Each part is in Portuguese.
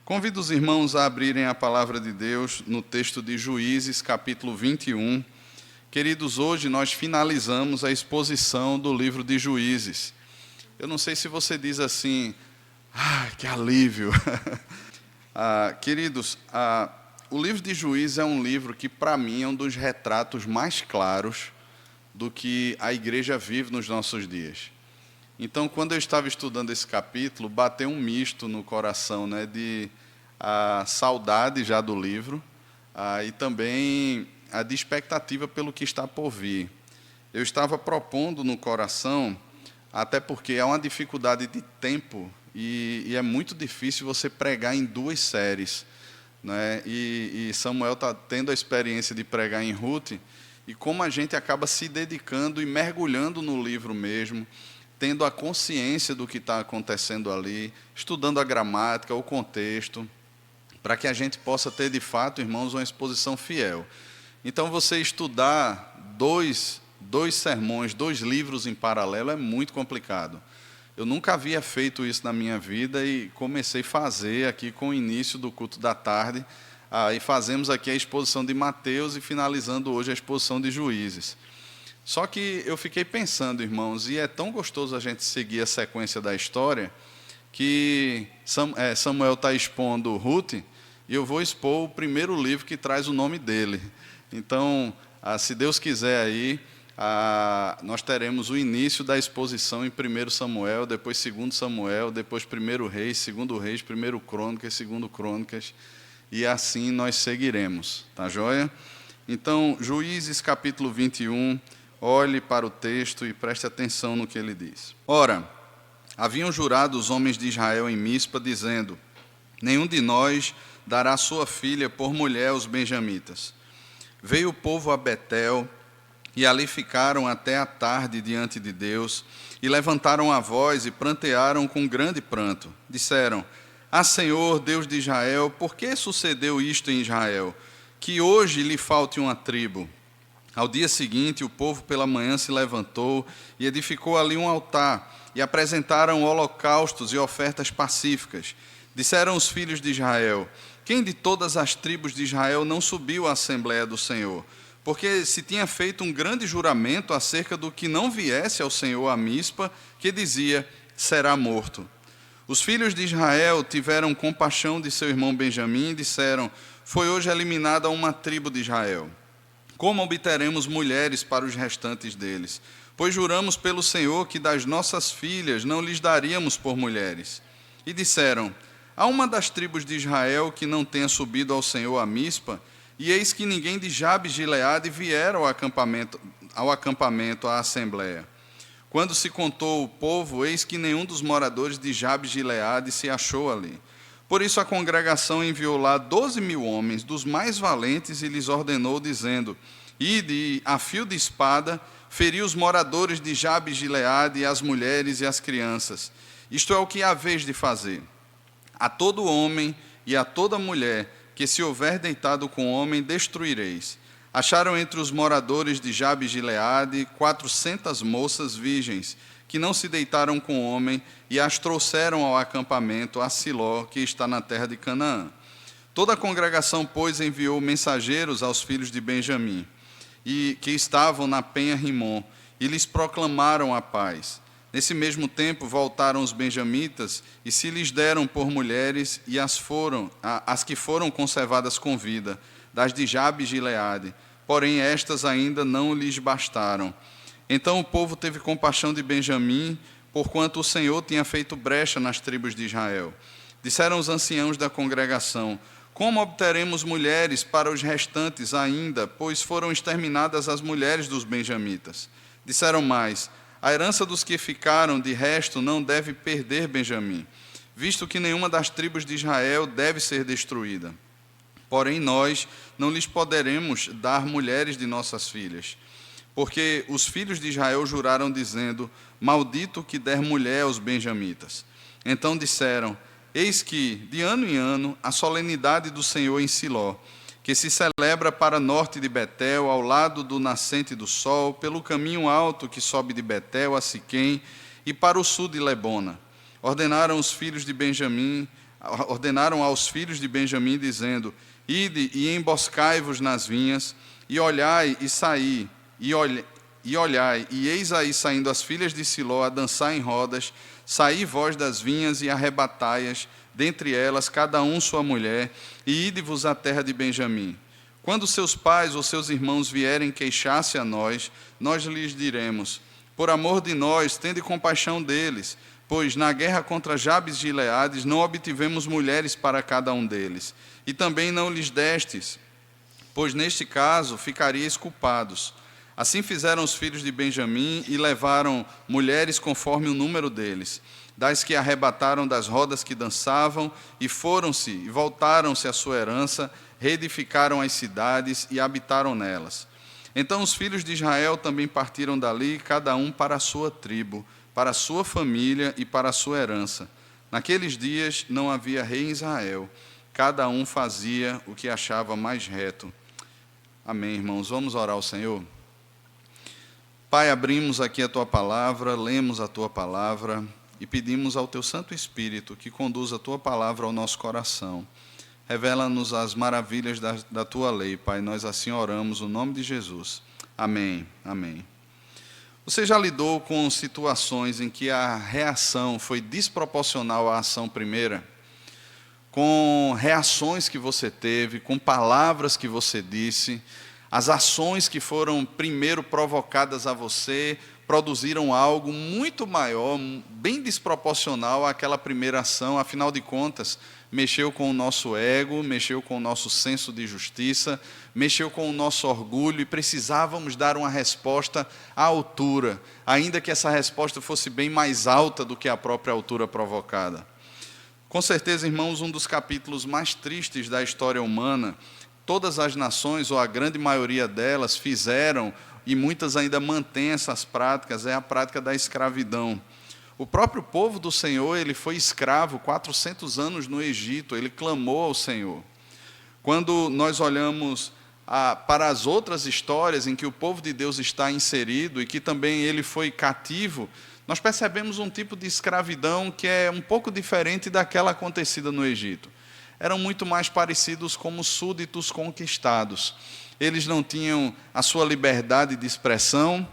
Convido os irmãos a abrirem a palavra de Deus no texto de Juízes, capítulo 21. Queridos, hoje nós finalizamos a exposição do livro de Juízes. Eu não sei se você diz assim, que alívio. Queridos, o livro de Juízes é um livro que, para mim, é um dos retratos mais claros do que a igreja vive nos nossos dias. Então, quando eu estava estudando esse capítulo, bateu um misto no coração, né, de saudade já do livro e também de expectativa pelo que está por vir. Eu estava propondo no coração, até porque é uma dificuldade de tempo e é muito difícil você pregar em duas séries, né? E Samuel está tendo a experiência de pregar em Ruth, e como a gente acaba se dedicando e mergulhando no livro mesmo, tendo a consciência do que está acontecendo ali, estudando a gramática, o contexto, para que a gente possa ter, de fato, irmãos, uma exposição fiel. Então, você estudar dois sermões, 2 livros em paralelo é muito complicado. Eu nunca havia feito isso na minha vida e comecei a fazer aqui com o início do culto da tarde, e fazemos aqui a exposição de Mateus e finalizando hoje a exposição de Juízes. Só que eu fiquei pensando, irmãos, e é tão gostoso a gente seguir a sequência da história, que Samuel está expondo Ruth, e eu vou expor o primeiro livro que traz o nome dele. Então, se Deus quiser aí, nós teremos o início da exposição em 1 Samuel, depois 2 Samuel, depois 1 Reis, 2 Reis, 1 Crônicas, 2 Crônicas, e assim nós seguiremos, tá joia? Então, Juízes capítulo 21, olhe para o texto e preste atenção no que ele diz. Ora, haviam jurado os homens de Israel em Mispa, dizendo: nenhum de nós dará sua filha por mulher aos benjamitas. Veio o povo a Betel, e ali ficaram até a tarde diante de Deus, e levantaram a voz e prantearam com grande pranto. Disseram: Senhor, Deus de Israel, por que sucedeu isto em Israel, que hoje lhe falte uma tribo? Ao dia seguinte, o povo pela manhã se levantou e edificou ali um altar, e apresentaram holocaustos e ofertas pacíficas. Disseram os filhos de Israel: quem de todas as tribos de Israel não subiu à Assembleia do Senhor? Porque se tinha feito um grande juramento acerca do que não viesse ao Senhor a Mispa, que dizia: será morto. Os filhos de Israel tiveram compaixão de seu irmão Benjamim e disseram: foi hoje eliminada uma tribo de Israel. Como obteremos mulheres para os restantes deles? Pois juramos pelo Senhor que das nossas filhas não lhes daríamos por mulheres. E disseram: há uma das tribos de Israel que não tenha subido ao Senhor a Mispa, e eis que ninguém de Jabes de Gileade viera ao acampamento, à assembleia. Quando se contou o povo, eis que nenhum dos moradores de Jabes de Gileade se achou ali. Por isso a congregação enviou lá 12.000 homens, dos mais valentes, e lhes ordenou, dizendo: ide, a fio de espada, feri os moradores de Jabes de Gileade, e as mulheres e as crianças. Isto é o que haveis de fazer. A todo homem e a toda mulher que se houver deitado com homem, destruireis. Acharam entre os moradores de Jabes de Gileade 400 moças virgens, que não se deitaram com homem, e as trouxeram ao acampamento a Siló, que está na terra de Canaã. Toda a congregação, pois, enviou mensageiros aos filhos de Benjamim, e que estavam na penha Rimom, e lhes proclamaram a paz. Nesse mesmo tempo voltaram os benjamitas, e se lhes deram por mulheres, e as que foram conservadas com vida, das de Jabes de Gileade, porém estas ainda não lhes bastaram. Então o povo teve compaixão de Benjamim, porquanto o Senhor tinha feito brecha nas tribos de Israel. Disseram os anciãos da congregação: como obteremos mulheres para os restantes ainda, pois foram exterminadas as mulheres dos benjamitas? Disseram mais: a herança dos que ficaram de resto não deve perder Benjamim, visto que nenhuma das tribos de Israel deve ser destruída. Porém nós não lhes poderemos dar mulheres de nossas filhas, porque os filhos de Israel juraram, dizendo: maldito que der mulher aos benjamitas. Então disseram: eis que, de ano em ano, a solenidade do Senhor em Siló, que se celebra para norte de Betel, ao lado do nascente do sol, pelo caminho alto que sobe de Betel a Siquém, e para o sul de Lebona. Ordenaram os filhos de Benjamim ordenaram aos filhos de Benjamim, dizendo: ide e emboscai-vos nas vinhas, e olhai e saí, e olhai, e eis aí saindo as filhas de Siló a dançar em rodas, saí vós das vinhas e arrebatai-as, dentre elas cada um sua mulher, e ide-vos à terra de Benjamim. Quando seus pais ou seus irmãos vierem queixar-se a nós, nós lhes diremos: por amor de nós, tende compaixão deles, pois na guerra contra Jabes de Gileades não obtivemos mulheres para cada um deles, e também não lhes destes, pois neste caso ficaríeis culpados. Assim fizeram os filhos de Benjamim e levaram mulheres conforme o número deles, das que arrebataram das rodas que dançavam, e foram-se e voltaram-se à sua herança, reedificaram as cidades e habitaram nelas. Então os filhos de Israel também partiram dali, cada um para a sua tribo, para a sua família e para a sua herança. Naqueles dias não havia rei em Israel, cada um fazia o que achava mais reto. Amém, irmãos. Vamos orar ao Senhor? Pai, abrimos aqui a Tua palavra, lemos a Tua palavra e pedimos ao Teu Santo Espírito que conduza a Tua palavra ao nosso coração. Revela-nos as maravilhas da Tua lei, Pai. Nós assim oramos no nome de Jesus. Amém. Amém. Você já lidou com situações em que a reação foi desproporcional à ação primeira? Com reações que você teve, com palavras que você disse, as ações que foram primeiro provocadas a você produziram algo muito maior, bem desproporcional àquela primeira ação. Afinal de contas, mexeu com o nosso ego, mexeu com o nosso senso de justiça, mexeu com o nosso orgulho e precisávamos dar uma resposta à altura, ainda que essa resposta fosse bem mais alta do que a própria altura provocada. Com certeza, irmãos, um dos capítulos mais tristes da história humana. Todas as nações, ou a grande maioria delas, fizeram, e muitas ainda mantêm essas práticas, é a prática da escravidão. O próprio povo do Senhor, ele foi escravo 400 anos no Egito, ele clamou ao Senhor. Quando nós olhamos para as outras histórias em que o povo de Deus está inserido e que também ele foi cativo, nós percebemos um tipo de escravidão que é um pouco diferente daquela acontecida no Egito. Eram muito mais parecidos como súditos conquistados. Eles não tinham a sua liberdade de expressão,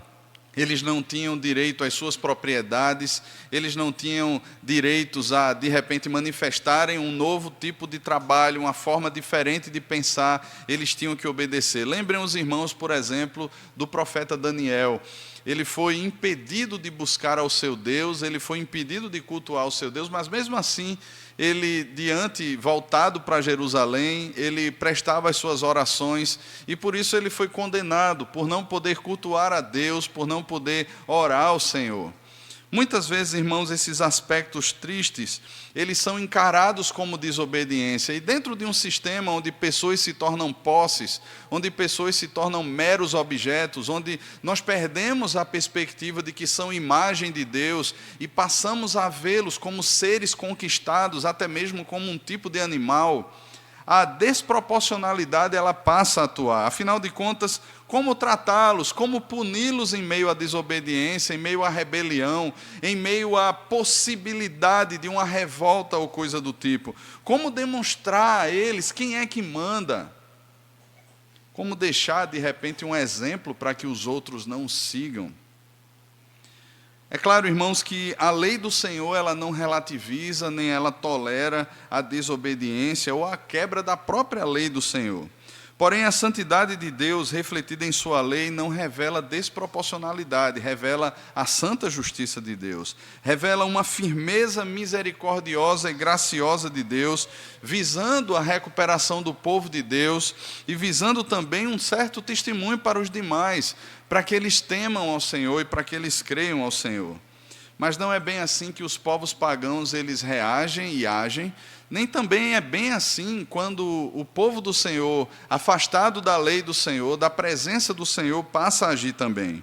eles não tinham direito às suas propriedades, eles não tinham direitos a, de repente, manifestarem um novo tipo de trabalho, uma forma diferente de pensar, eles tinham que obedecer. Lembrem os irmãos, por exemplo, do profeta Daniel. Ele foi impedido de buscar ao seu Deus, ele foi impedido de cultuar ao seu Deus, mas mesmo assim, ele, voltado para Jerusalém, ele prestava as suas orações, e por isso ele foi condenado, por não poder cultuar a Deus, por não poder orar ao Senhor. Muitas vezes, irmãos, esses aspectos tristes, eles são encarados como desobediência. E dentro de um sistema onde pessoas se tornam posses, onde pessoas se tornam meros objetos, onde nós perdemos a perspectiva de que são imagem de Deus e passamos a vê-los como seres conquistados, até mesmo como um tipo de animal, a desproporcionalidade ela passa a atuar. Afinal de contas, como tratá-los, como puni-los em meio à desobediência, em meio à rebelião, em meio à possibilidade de uma revolta ou coisa do tipo? Como demonstrar a eles quem é que manda? Como deixar, de repente, um exemplo para que os outros não sigam? É claro, irmãos, que a lei do Senhor ela não relativiza, nem ela tolera a desobediência ou a quebra da própria lei do Senhor. Porém, a santidade de Deus, refletida em sua lei, não revela desproporcionalidade, revela a santa justiça de Deus, revela uma firmeza misericordiosa e graciosa de Deus, visando a recuperação do povo de Deus e visando também um certo testemunho para os demais, para que eles temam ao Senhor e para que eles creiam ao Senhor. Mas não é bem assim que os povos pagãos eles reagem e agem, nem também é bem assim quando o povo do Senhor, afastado da lei do Senhor, da presença do Senhor, passa a agir também.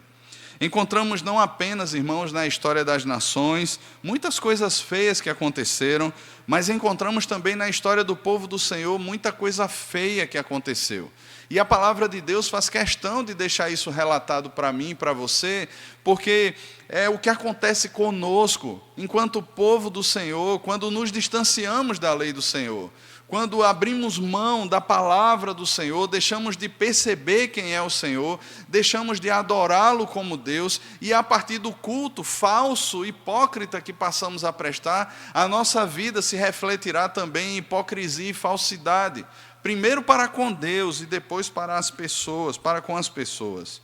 Encontramos não apenas, irmãos, na história das nações, muitas coisas feias que aconteceram, mas encontramos também na história do povo do Senhor muita coisa feia que aconteceu. E a palavra de Deus faz questão de deixar isso relatado para mim e para você, porque é o que acontece conosco, enquanto povo do Senhor, quando nos distanciamos da lei do Senhor. Quando abrimos mão da palavra do Senhor, deixamos de perceber quem é o Senhor, deixamos de adorá-lo como Deus, e a partir do culto falso, hipócrita que passamos a prestar, a nossa vida se refletirá também em hipocrisia e falsidade. Primeiro para com Deus e depois para as pessoas, para com as pessoas.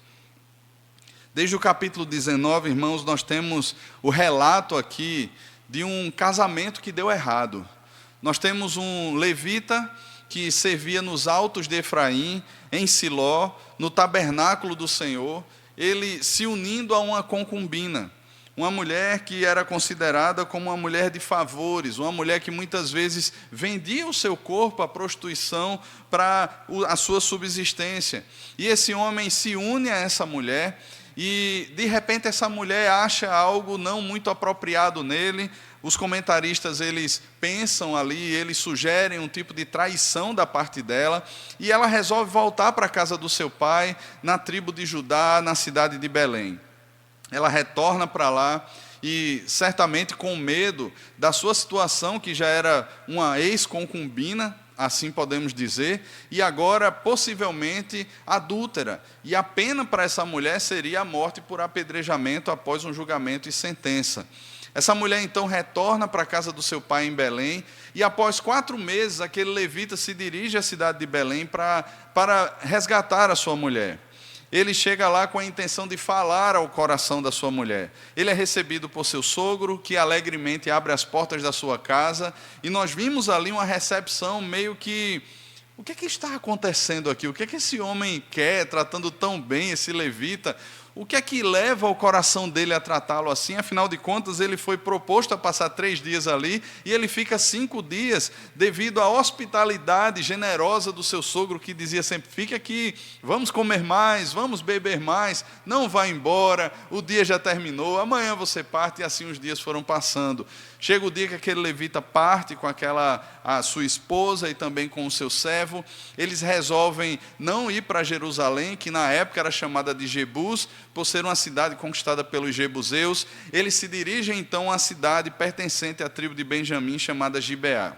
Desde o capítulo 19, irmãos, nós temos o relato aqui de um casamento que deu errado. Nós temos um levita que servia nos altos de Efraim, em Siló, no tabernáculo do Senhor, ele se unindo a uma concubina, uma mulher que era considerada como uma mulher de favores, uma mulher que muitas vezes vendia o seu corpo à prostituição para a sua subsistência. E esse homem se une a essa mulher e, de repente, essa mulher acha algo não muito apropriado nele. Os comentaristas, eles pensam ali, eles sugerem um tipo de traição da parte dela, e ela resolve voltar para a casa do seu pai, na tribo de Judá, na cidade de Belém. Ela retorna para lá, e certamente com medo da sua situação, que já era uma ex-concubina, assim podemos dizer, e agora possivelmente adúltera. E a pena para essa mulher seria a morte por apedrejamento após um julgamento e sentença. Essa mulher então retorna para a casa do seu pai em Belém, e após 4 meses aquele levita se dirige à cidade de Belém para resgatar a sua mulher. Ele chega lá com a intenção de falar ao coração da sua mulher. Ele é recebido por seu sogro, que alegremente abre as portas da sua casa, e nós vimos ali uma recepção meio que... O que é que está acontecendo aqui? O que é que esse homem quer, tratando tão bem esse levita? O que é que leva o coração dele a tratá-lo assim? Afinal de contas, ele foi proposto a passar 3 dias ali, e ele fica 5 dias, devido à hospitalidade generosa do seu sogro, que dizia sempre: fique aqui, vamos comer mais, vamos beber mais, não vá embora, o dia já terminou, amanhã você parte. E assim os dias foram passando. Chega o dia que aquele levita parte com a sua esposa e também com o seu servo. Eles resolvem não ir para Jerusalém, que na época era chamada de Jebus, por ser uma cidade conquistada pelos jebuseus. Eles se dirigem então à cidade pertencente à tribo de Benjamim, chamada Gibeá.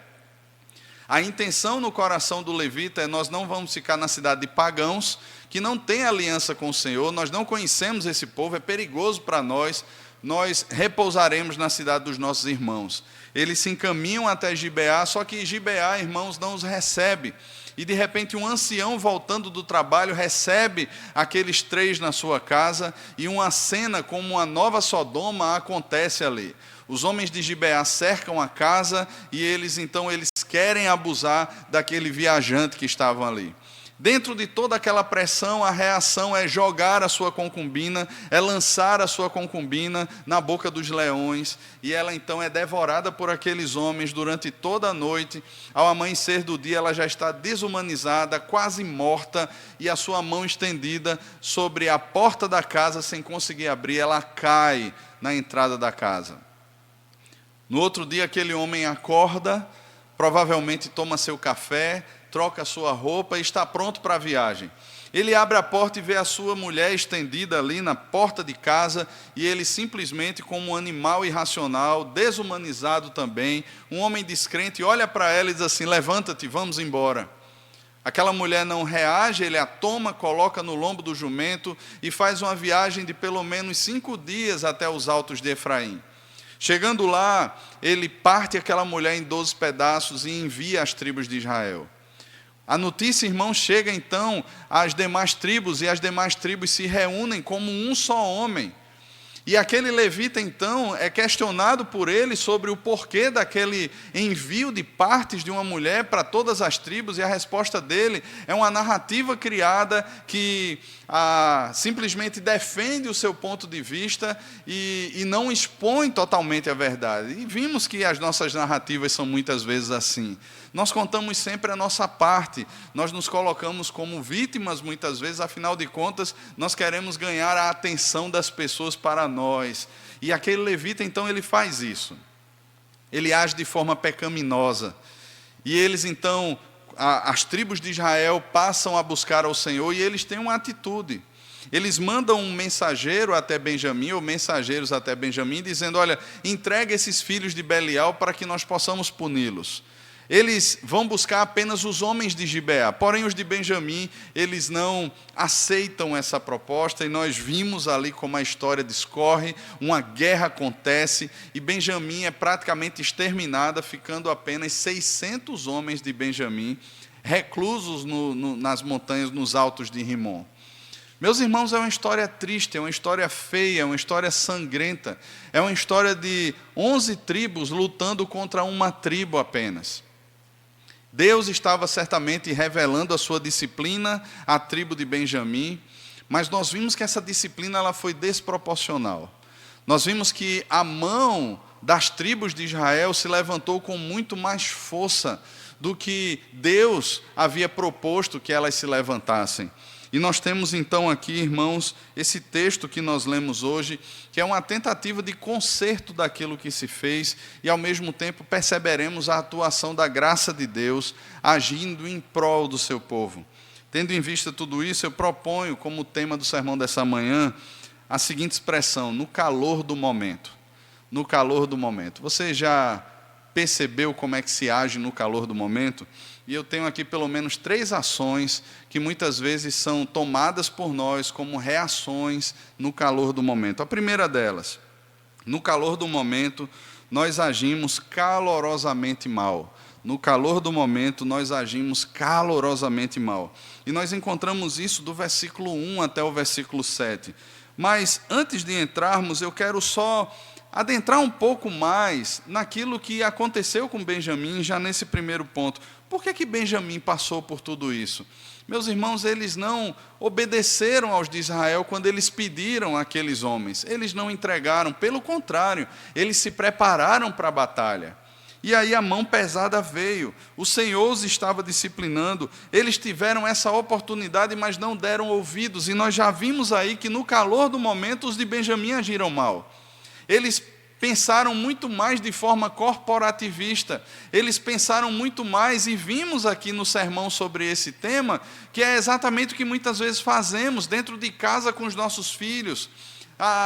A intenção no coração do levita é: nós não vamos ficar na cidade de pagãos, que não tem aliança com o Senhor, nós não conhecemos esse povo, é perigoso para nós repousaremos na cidade dos nossos irmãos. Eles se encaminham até Gibeá, só que Gibeá, irmãos, não os recebe. E de repente um ancião voltando do trabalho recebe aqueles 3 na sua casa, e uma cena como uma nova Sodoma acontece ali. Os homens de Gibeá cercam a casa, e eles querem abusar daquele viajante que estavam ali. Dentro de toda aquela pressão, a reação é jogar a sua concubina, é lançar a sua concubina na boca dos leões, e ela então é devorada por aqueles homens durante toda a noite. Ao amanhecer do dia, ela já está desumanizada, quase morta, e a sua mão estendida sobre a porta da casa sem conseguir abrir, ela cai na entrada da casa. No outro dia, aquele homem acorda, provavelmente toma seu café, troca a sua roupa e está pronto para a viagem. Ele abre a porta e vê a sua mulher estendida ali na porta de casa, e ele simplesmente, como um animal irracional, desumanizado também, um homem descrente, olha para ela e diz assim: levanta-te, vamos embora. Aquela mulher não reage, ele a toma, coloca no lombo do jumento e faz uma viagem de pelo menos 5 dias até os altos de Efraim. Chegando lá, ele parte aquela mulher em 12 pedaços e envia às tribos de Israel. A notícia, irmão, chega então às demais tribos, e as demais tribos se reúnem como um só homem. E aquele levita, então, é questionado por ele sobre o porquê daquele envio de partes de uma mulher para todas as tribos, e a resposta dele é uma narrativa criada que simplesmente defende o seu ponto de vista e não expõe totalmente a verdade. E vimos que as nossas narrativas são muitas vezes assim. Nós contamos sempre a nossa parte, nós nos colocamos como vítimas muitas vezes, afinal de contas, nós queremos ganhar a atenção das pessoas para nós. E aquele levita, então, ele faz isso. Ele age de forma pecaminosa. E eles, então, as tribos de Israel passam a buscar ao Senhor e eles têm uma atitude. Eles mandam um mensageiro até Benjamim, ou mensageiros até Benjamim, dizendo: olha, entrega esses filhos de Belial para que nós possamos puni-los. Eles vão buscar apenas os homens de Gibeá, porém os de Benjamim, eles não aceitam essa proposta, e nós vimos ali como a história discorre, uma guerra acontece, e Benjamim é praticamente exterminada, ficando apenas 600 homens de Benjamim, reclusos nas montanhas, nos altos de Rimon. Meus irmãos, é uma história triste, é uma história feia, é uma história sangrenta, é uma história de 11 tribos lutando contra uma tribo apenas. Deus estava certamente revelando a sua disciplina à tribo de Benjamim, mas nós vimos que essa disciplina ela foi desproporcional. Nós vimos que a mão das tribos de Israel se levantou com muito mais força do que Deus havia proposto que elas se levantassem. E nós temos então aqui, irmãos, esse texto que nós lemos hoje, que é uma tentativa de conserto daquilo que se fez, e ao mesmo tempo perceberemos a atuação da graça de Deus agindo em prol do seu povo. Tendo em vista tudo isso, eu proponho como tema do sermão dessa manhã a seguinte expressão: no calor do momento. No calor do momento. Você já percebeu como é que se age no calor do momento? E eu tenho aqui pelo menos 3 ações que muitas vezes são tomadas por nós como reações no calor do momento. A primeira delas: no calor do momento, nós agimos calorosamente mal. No calor do momento, nós agimos calorosamente mal. E nós encontramos isso do versículo 1 até o versículo 7. Mas, antes de entrarmos, eu quero só adentrar um pouco mais naquilo que aconteceu com Benjamim, já nesse primeiro ponto. Por que Benjamim passou por tudo isso? Meus irmãos, eles não obedeceram aos de Israel quando eles pediram àqueles homens. Eles não entregaram, pelo contrário, eles se prepararam para a batalha. E aí a mão pesada veio, o Senhor os estava disciplinando, eles tiveram essa oportunidade, mas não deram ouvidos. E nós já vimos aí que no calor do momento os de Benjamim agiram mal. Eles pensaram muito mais de forma corporativista, eles pensaram muito mais, e vimos aqui no sermão sobre esse tema, que é exatamente o que muitas vezes fazemos dentro de casa com os nossos filhos.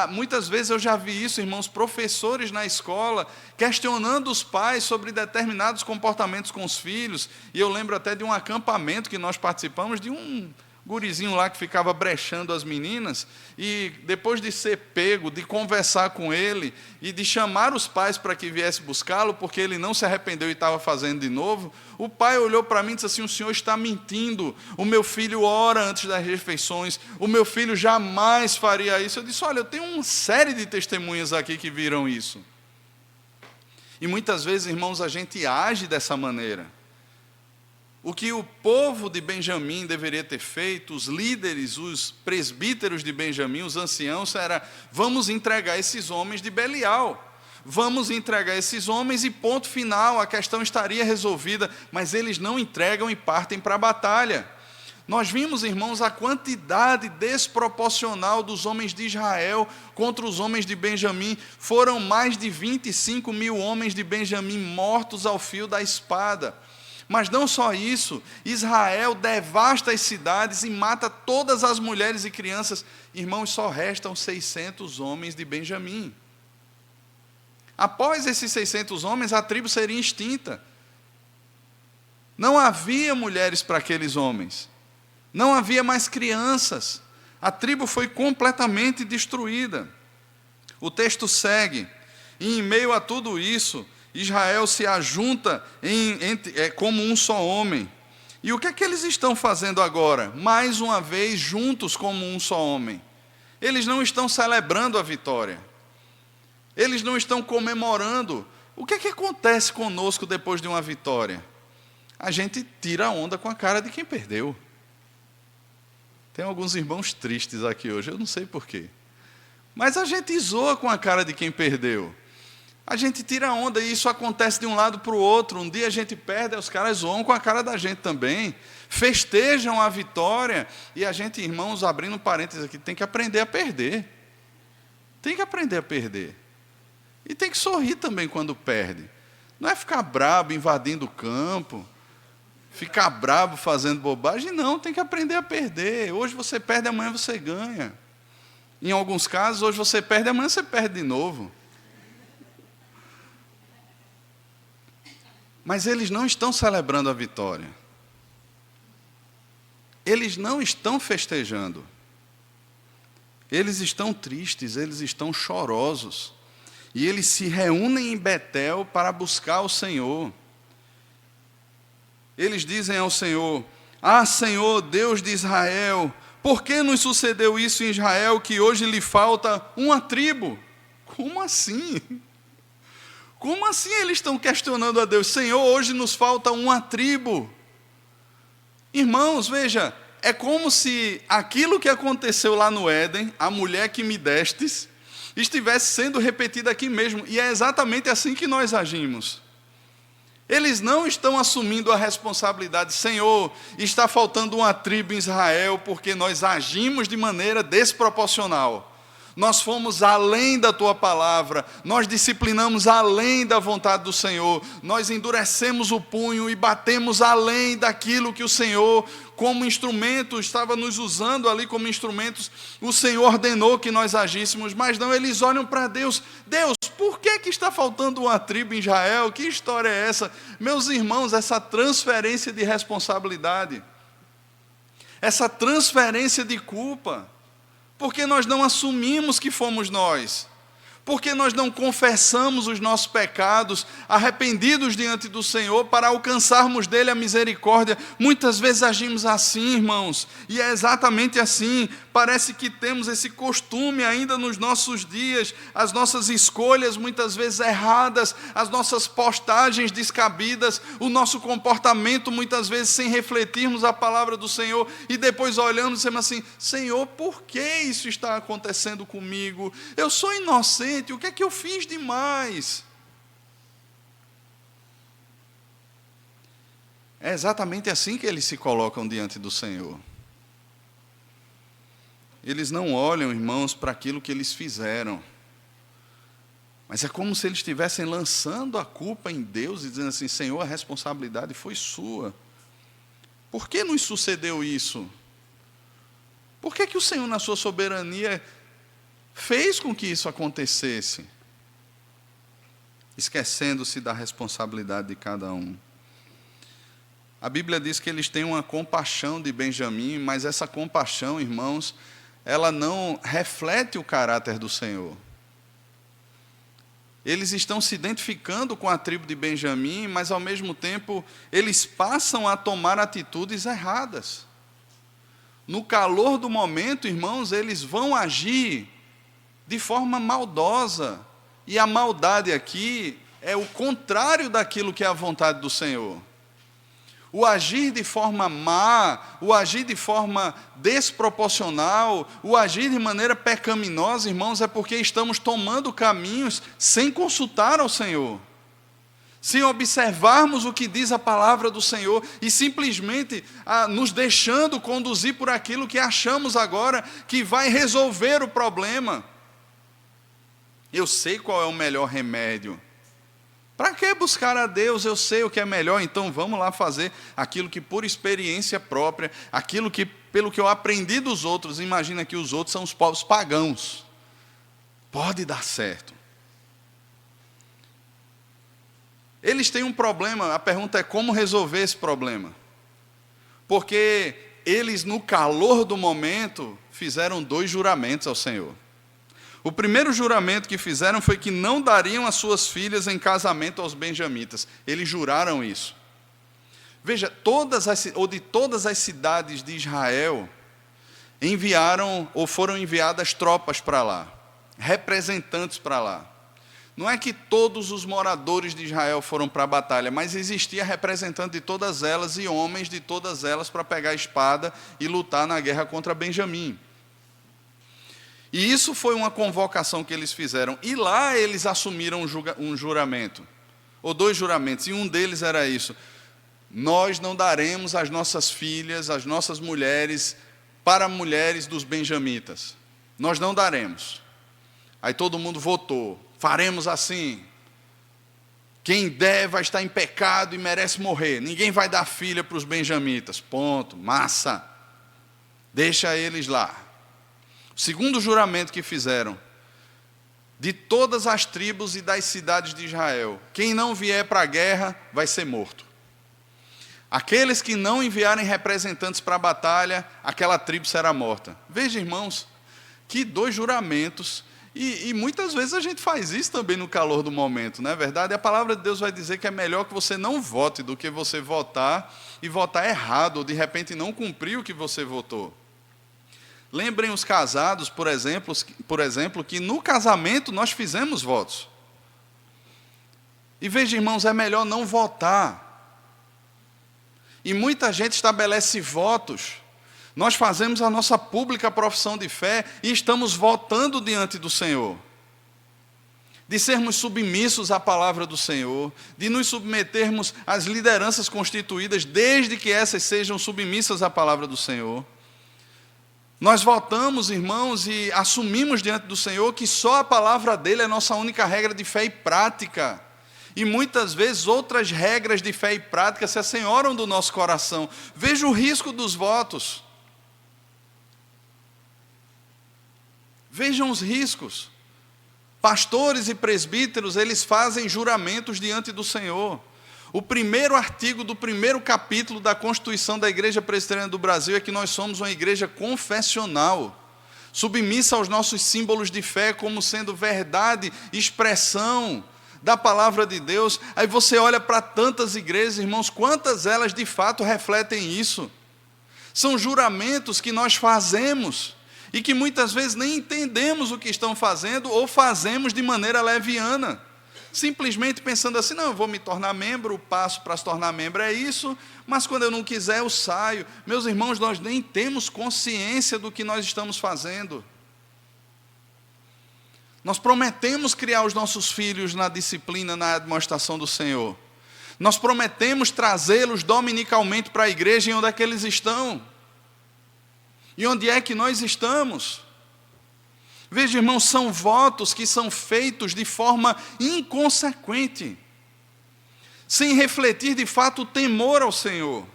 Muitas vezes eu já vi isso, irmãos, professores na escola, questionando os pais sobre determinados comportamentos com os filhos, e eu lembro até de um acampamento que nós participamos, de um gurizinho lá que ficava brechando as meninas, e depois de ser pego, de conversar com ele, e de chamar os pais para que viesse buscá-lo, porque ele não se arrependeu e estava fazendo de novo, o pai olhou para mim e disse assim: o senhor está mentindo, o meu filho ora antes das refeições, o meu filho jamais faria isso. Eu disse: olha, eu tenho uma série de testemunhas aqui que viram isso. E muitas vezes, irmãos, a gente age dessa maneira. O que o povo de Benjamim deveria ter feito, os líderes, os presbíteros de Benjamim, os anciãos, era: vamos entregar esses homens de Belial. Vamos entregar esses homens e ponto final, a questão estaria resolvida. Mas eles não entregam e partem para a batalha. Nós vimos, irmãos, a quantidade desproporcional dos homens de Israel contra os homens de Benjamim. Foram mais de 25 mil homens de Benjamim mortos ao fio da espada. Mas não só isso, Israel devasta as cidades e mata todas as mulheres e crianças. Irmãos, só restam 600 homens de Benjamim. Após esses 600 homens, a tribo seria extinta. Não havia mulheres para aqueles homens. Não havia mais crianças. A tribo foi completamente destruída. O texto segue: e em meio a tudo isso, Israel se ajunta como um só homem. E o que é que eles estão fazendo agora? Mais uma vez, juntos como um só homem. Eles não estão celebrando a vitória. Eles não estão comemorando. O que é que acontece conosco depois de uma vitória? A gente tira a onda com a cara de quem perdeu. Tem alguns irmãos tristes aqui hoje, eu não sei porquê. Mas a gente zoa com a cara de quem perdeu. A gente tira a onda e isso acontece de um lado para o outro. Um dia a gente perde, os caras zoam com a cara da gente também. Festejam a vitória. E a gente, irmãos, abrindo parênteses aqui, tem que aprender a perder. Tem que aprender a perder. E tem que sorrir também quando perde. Não é ficar brabo invadindo o campo, ficar brabo fazendo bobagem, não, tem que aprender a perder. Hoje você perde, amanhã você ganha. Em alguns casos, hoje você perde, amanhã você perde de novo. Mas eles não estão celebrando a vitória. Eles não estão festejando. Eles estão tristes, eles estão chorosos. E eles se reúnem em Betel para buscar o Senhor. Eles dizem ao Senhor: ah, Senhor, Deus de Israel, por que nos sucedeu isso em Israel, que hoje lhe falta uma tribo? Como assim? Como assim eles estão questionando a Deus? Senhor, hoje nos falta uma tribo. Irmãos, veja, é como se aquilo que aconteceu lá no Éden, a mulher que me destes, estivesse sendo repetido aqui mesmo, e é exatamente assim que nós agimos. Eles não estão assumindo a responsabilidade. Senhor, está faltando uma tribo em Israel, porque nós agimos de maneira desproporcional. Nós fomos além da Tua palavra, nós disciplinamos além da vontade do Senhor, nós endurecemos o punho e batemos além daquilo que o Senhor, como instrumento, estava nos usando ali como instrumentos, o Senhor ordenou que nós agíssemos, mas não, eles olham para Deus: Deus, por que está faltando uma tribo em Israel? Que história é essa? Meus irmãos, essa transferência de responsabilidade, essa transferência de culpa, porque nós não assumimos que fomos nós, porque nós não confessamos os nossos pecados, arrependidos diante do Senhor, para alcançarmos dele a misericórdia. Muitas vezes agimos assim, irmãos, e é exatamente assim. Parece que temos esse costume ainda nos nossos dias, as nossas escolhas muitas vezes erradas, as nossas postagens descabidas, o nosso comportamento muitas vezes sem refletirmos a palavra do Senhor, e depois olhamos e dizemos assim: Senhor, por que isso está acontecendo comigo? Eu sou inocente, o que é que eu fiz demais? É exatamente assim que eles se colocam diante do Senhor. Eles não olham, irmãos, para aquilo que eles fizeram, mas é como se eles estivessem lançando a culpa em Deus e dizendo assim: Senhor, a responsabilidade foi sua. Por que nos sucedeu isso? Por que o Senhor, na sua soberania, fez com que isso acontecesse? Esquecendo-se da responsabilidade de cada um. A Bíblia diz que eles têm uma compaixão de Benjamim, mas essa compaixão, irmãos, ela não reflete o caráter do Senhor. Eles estão se identificando com a tribo de Benjamim, mas ao mesmo tempo eles passam a tomar atitudes erradas. No calor do momento, irmãos, eles vão agir de forma maldosa. E a maldade aqui é o contrário daquilo que é a vontade do Senhor. O agir de forma má, o agir de forma desproporcional, o agir de maneira pecaminosa, irmãos, é porque estamos tomando caminhos sem consultar ao Senhor, sem observarmos o que diz a palavra do Senhor e simplesmente nos deixando conduzir por aquilo que achamos agora que vai resolver o problema. Eu sei qual é o melhor remédio. Para que buscar a Deus? Eu sei o que é melhor, então vamos lá fazer aquilo que por experiência própria, aquilo que pelo que eu aprendi dos outros. Imagina que os outros são os povos pagãos. Pode dar certo. Eles têm um problema, a pergunta é como resolver esse problema. Porque eles, no calor do momento, fizeram 2 juramentos ao Senhor. O primeiro juramento que fizeram foi que não dariam as suas filhas em casamento aos benjamitas. Eles juraram isso. Veja, de todas as cidades de Israel, enviaram ou foram enviadas tropas para lá, representantes para lá. Não é que todos os moradores de Israel foram para a batalha, mas existia representante de todas elas e homens de todas elas para pegar a espada e lutar na guerra contra Benjamim. E isso foi uma convocação que eles fizeram. E lá eles assumiram um juramento, ou 2 juramentos, e um deles era isso: nós não daremos as nossas filhas, as nossas mulheres, para mulheres dos benjamitas. Nós não daremos. Aí todo mundo votou: faremos assim. Quem der vai estar em pecado e merece morrer. Ninguém vai dar filha para os benjamitas. Ponto. Massa. Deixa eles lá. O segundo juramento que fizeram: de todas as tribos e das cidades de Israel, quem não vier para a guerra vai ser morto. Aqueles que não enviarem representantes para a batalha, aquela tribo será morta. Veja, irmãos, que 2 juramentos. E muitas vezes a gente faz isso também no calor do momento, não é verdade? A palavra de Deus vai dizer que é melhor que você não vote do que você votar e votar errado, ou de repente não cumprir o que você votou. Lembrem os casados, por exemplo, que no casamento nós fizemos votos. E veja, irmãos, é melhor não votar. E muita gente estabelece votos. Nós fazemos a nossa pública profissão de fé e estamos votando diante do Senhor. De sermos submissos à palavra do Senhor, de nos submetermos às lideranças constituídas, desde que essas sejam submissas à palavra do Senhor. Nós votamos, irmãos, e assumimos diante do Senhor que só a palavra dele é a nossa única regra de fé e prática. E muitas vezes outras regras de fé e prática se assenhoram do nosso coração. Veja o risco dos votos. Vejam os riscos. Pastores e presbíteros, eles fazem juramentos diante do Senhor. O primeiro artigo do primeiro capítulo da Constituição da Igreja Presbiteriana do Brasil é que nós somos uma igreja confessional, submissa aos nossos símbolos de fé como sendo verdade, expressão da palavra de Deus. Aí você olha para tantas igrejas, irmãos, quantas elas de fato refletem isso? São juramentos que nós fazemos e que muitas vezes nem entendemos o que estão fazendo ou fazemos de maneira leviana, simplesmente pensando assim: não, eu vou me tornar membro, o passo para se tornar membro é isso, mas quando eu não quiser eu saio. Meus irmãos, nós nem temos consciência do que nós estamos fazendo. Nós prometemos criar os nossos filhos na disciplina, na admoestação do Senhor. Nós prometemos trazê-los dominicalmente para a igreja. E onde é que eles estão? E onde é que nós estamos? Veja, irmãos, são votos que são feitos de forma inconsequente, sem refletir de fato o temor ao Senhor.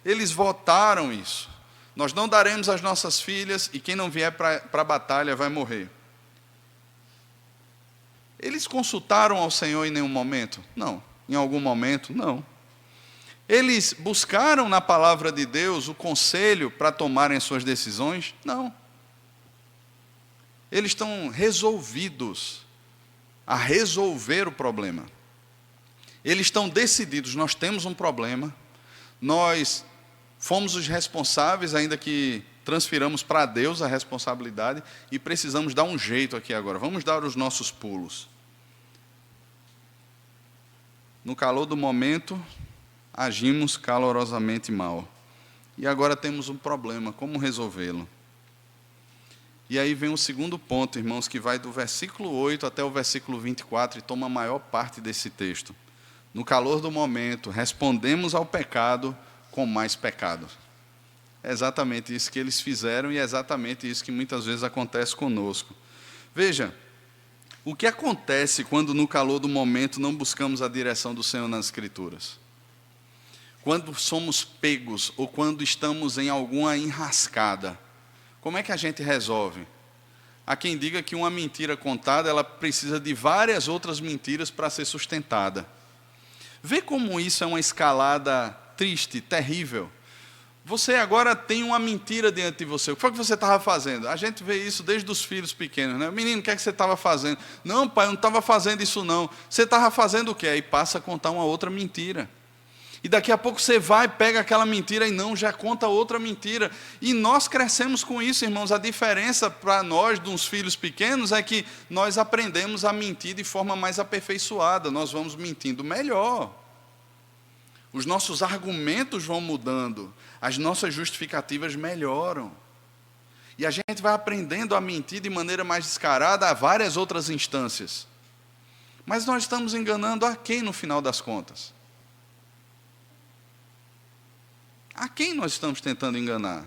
Eles votaram isso: nós não daremos as nossas filhas, e quem não vier para a batalha vai morrer. Eles consultaram ao Senhor em nenhum momento? Não. Em algum momento? Não. Eles buscaram na palavra de Deus o conselho para tomarem suas decisões? Não. Eles estão resolvidos a resolver o problema. Eles estão decididos: nós temos um problema, nós fomos os responsáveis, ainda que transfiramos para Deus a responsabilidade, e precisamos dar um jeito aqui agora, vamos dar os nossos pulos. No calor do momento, agimos calorosamente mal. E agora temos um problema: como resolvê-lo? E aí vem o segundo ponto, irmãos, que vai do versículo 8 até o versículo 24 e toma a maior parte desse texto. No calor do momento, respondemos ao pecado com mais pecado. É exatamente isso que eles fizeram e é exatamente isso que muitas vezes acontece conosco. Veja, o que acontece quando no calor do momento não buscamos a direção do Senhor nas Escrituras? Quando somos pegos ou quando estamos em alguma enrascada, como é que a gente resolve? Há quem diga que uma mentira contada, ela precisa de várias outras mentiras para ser sustentada. Vê como isso é uma escalada triste, terrível. Você agora tem uma mentira diante de você. O que foi que você estava fazendo? A gente vê isso desde os filhos pequenos, né? Menino, o que é que você estava fazendo? Não, pai, eu não estava fazendo isso não. Você estava fazendo o quê? Aí passa a contar uma outra mentira. E daqui a pouco você vai, pega aquela mentira e não, já conta outra mentira. E nós crescemos com isso, irmãos. A diferença para nós, de uns filhos pequenos, é que nós aprendemos a mentir de forma mais aperfeiçoada. Nós vamos mentindo melhor. Os nossos argumentos vão mudando. As nossas justificativas melhoram. E a gente vai aprendendo a mentir de maneira mais descarada a várias outras instâncias. Mas nós estamos enganando a quem no final das contas? A quem nós estamos tentando enganar?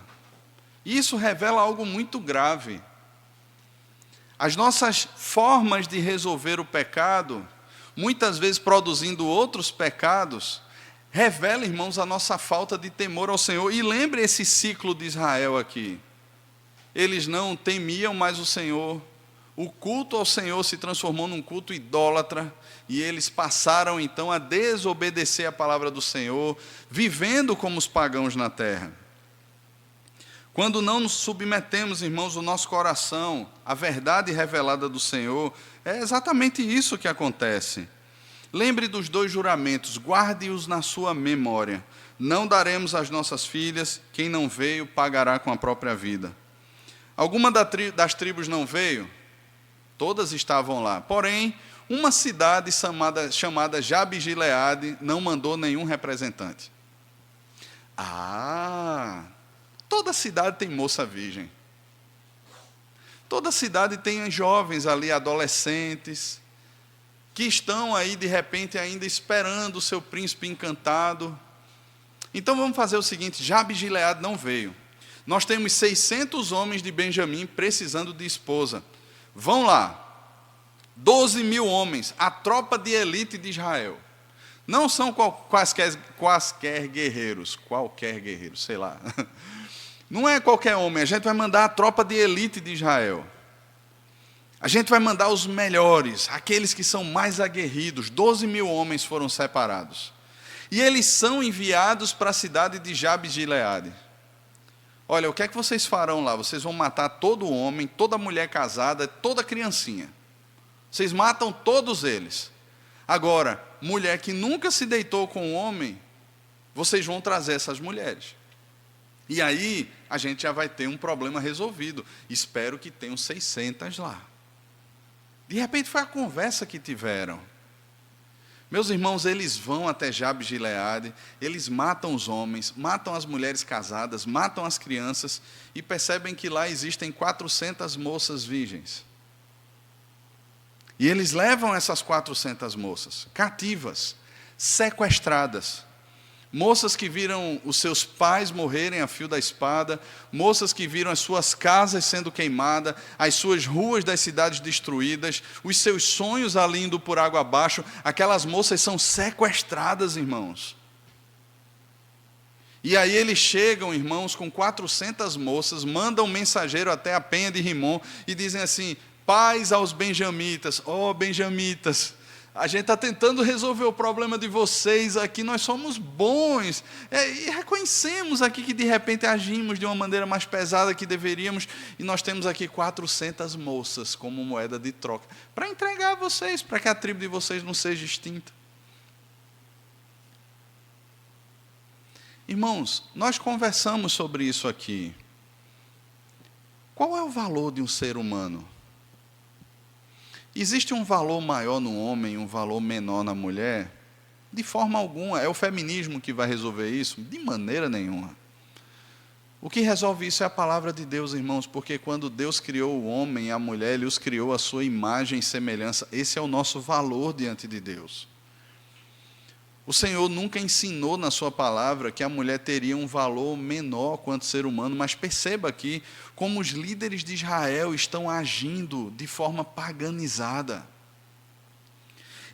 E isso revela algo muito grave. As nossas formas de resolver o pecado, muitas vezes produzindo outros pecados, revela, irmãos, a nossa falta de temor ao Senhor. E lembre esse ciclo de Israel aqui. Eles não temiam mais o Senhor. O culto ao Senhor se transformou num culto idólatra, e eles passaram então a desobedecer a palavra do Senhor, vivendo como os pagãos na terra. Quando não nos submetemos, irmãos, o nosso coração à verdade revelada do Senhor, é exatamente isso que acontece. Lembre dos 2 juramentos, guarde-os na sua memória. Não daremos às nossas filhas, quem não veio pagará com a própria vida. Alguma das tribos não veio? Todas estavam lá. Porém, uma cidade chamada Jabe-Gileade não mandou nenhum representante. Toda cidade tem moça virgem. Toda cidade tem jovens ali, adolescentes, que estão aí, de repente, ainda esperando o seu príncipe encantado. Então vamos fazer o seguinte, Jabe-Gileade não veio. Nós temos 600 homens de Benjamim precisando de esposa. Vão lá. 12 mil homens, a tropa de elite de Israel. Não são quaisquer guerreiros, sei lá. Não é qualquer homem, a gente vai mandar a tropa de elite de Israel. A gente vai mandar os melhores, aqueles que são mais aguerridos. 12 mil homens foram separados. E eles são enviados para a cidade de Jabe-Gileade. Olha, o que é que vocês farão lá? Vocês vão matar todo homem, toda mulher casada, toda criancinha. Vocês matam todos eles. Agora, mulher que nunca se deitou com um homem, vocês vão trazer essas mulheres. E aí, a gente já vai ter um problema resolvido. Espero que tenham 600 lá. De repente, foi a conversa que tiveram. Meus irmãos, eles vão até Jabe-Gileade, eles matam os homens, matam as mulheres casadas, matam as crianças, e percebem que lá existem 400 moças virgens. E eles levam essas 400 moças, cativas, sequestradas. Moças que viram os seus pais morrerem a fio da espada, moças que viram as suas casas sendo queimadas, as suas ruas das cidades destruídas, os seus sonhos ali indo por água abaixo. Aquelas moças são sequestradas, irmãos. E aí eles chegam, irmãos, com 400 moças, mandam um mensageiro até a penha de Rimom e dizem assim: paz aos benjamitas. Benjamitas, a gente está tentando resolver o problema de vocês aqui, nós somos bons, e reconhecemos aqui que de repente agimos de uma maneira mais pesada que deveríamos, e nós temos aqui 400 moças como moeda de troca, para entregar a vocês, para que a tribo de vocês não seja extinta. Irmãos, nós conversamos sobre isso aqui. Qual é o valor de um ser humano? Existe um valor maior no homem e um valor menor na mulher? De forma alguma. É o feminismo que vai resolver isso? De maneira nenhuma. O que resolve isso é a palavra de Deus, irmãos, porque quando Deus criou o homem e a mulher, Ele os criou à sua imagem e semelhança. Esse é o nosso valor diante de Deus. O Senhor nunca ensinou na sua palavra que a mulher teria um valor menor quanto ser humano, mas perceba aqui como os líderes de Israel estão agindo de forma paganizada.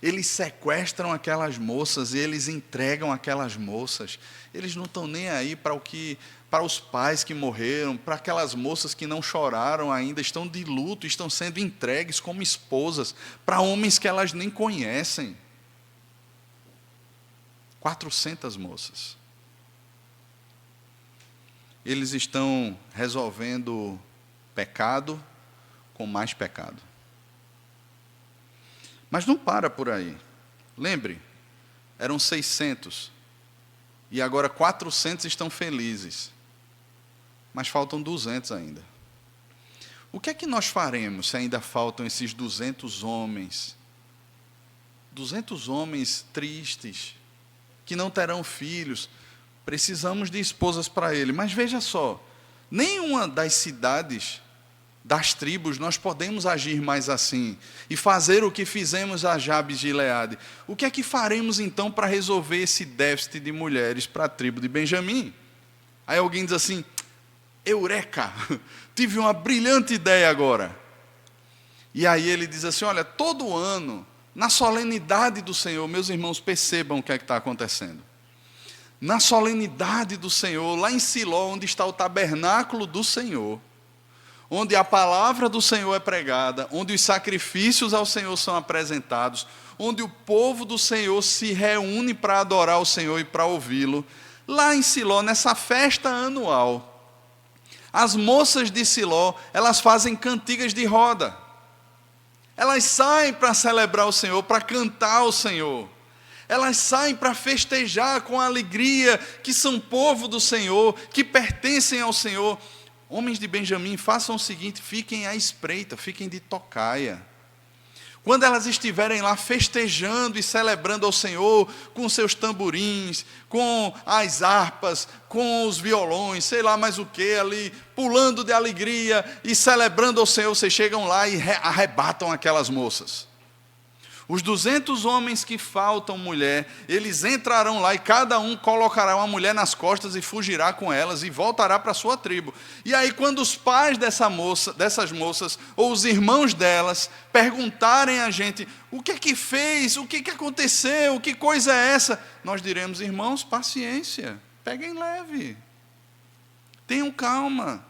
Eles sequestram aquelas moças e eles entregam aquelas moças. Eles não estão nem aí para os pais que morreram, para aquelas moças que não choraram ainda, estão de luto, estão sendo entregues como esposas para homens que elas nem conhecem. 400 moças. Eles estão resolvendo pecado com mais pecado. Mas não para por aí. Lembre, eram 600. e agora 400 estão felizes, mas faltam 200 ainda. O que é que nós faremos se ainda faltam esses 200 homens? 200 homens tristes, que não terão filhos. Precisamos de esposas para ele. Mas veja só, nenhuma das cidades, das tribos, nós podemos agir mais assim e fazer o que fizemos a Jabes de Gileade. O que é que faremos então para resolver esse déficit de mulheres para a tribo de Benjamim? Aí alguém diz assim: eureka, tive uma brilhante ideia agora. E aí ele diz assim: olha, todo ano, na solenidade do Senhor, meus irmãos, percebam o que é que está acontecendo. Na solenidade do Senhor, lá em Siló, onde está o tabernáculo do Senhor, onde a palavra do Senhor é pregada, onde os sacrifícios ao Senhor são apresentados, onde o povo do Senhor se reúne para adorar o Senhor e para ouvi-lo, lá em Siló, nessa festa anual, as moças de Siló, elas fazem cantigas de roda. Elas saem para celebrar o Senhor, para cantar ao Senhor. Elas saem para festejar com alegria que são povo do Senhor, que pertencem ao Senhor. Homens de Benjamim, façam o seguinte: fiquem à espreita, fiquem de tocaia. Quando elas estiverem lá festejando e celebrando ao Senhor, com seus tamborins, com as harpas, com os violões, sei lá mais o que ali, pulando de alegria e celebrando ao Senhor, vocês chegam lá e arrebatam aquelas moças. Os 200 homens que faltam mulher, eles entrarão lá e cada um colocará uma mulher nas costas e fugirá com elas e voltará para a sua tribo. E aí quando os pais dessas moças, ou os irmãos delas, perguntarem a gente: o que é que fez, o que é que aconteceu, que coisa é essa? Nós diremos: irmãos, paciência, peguem leve, tenham calma.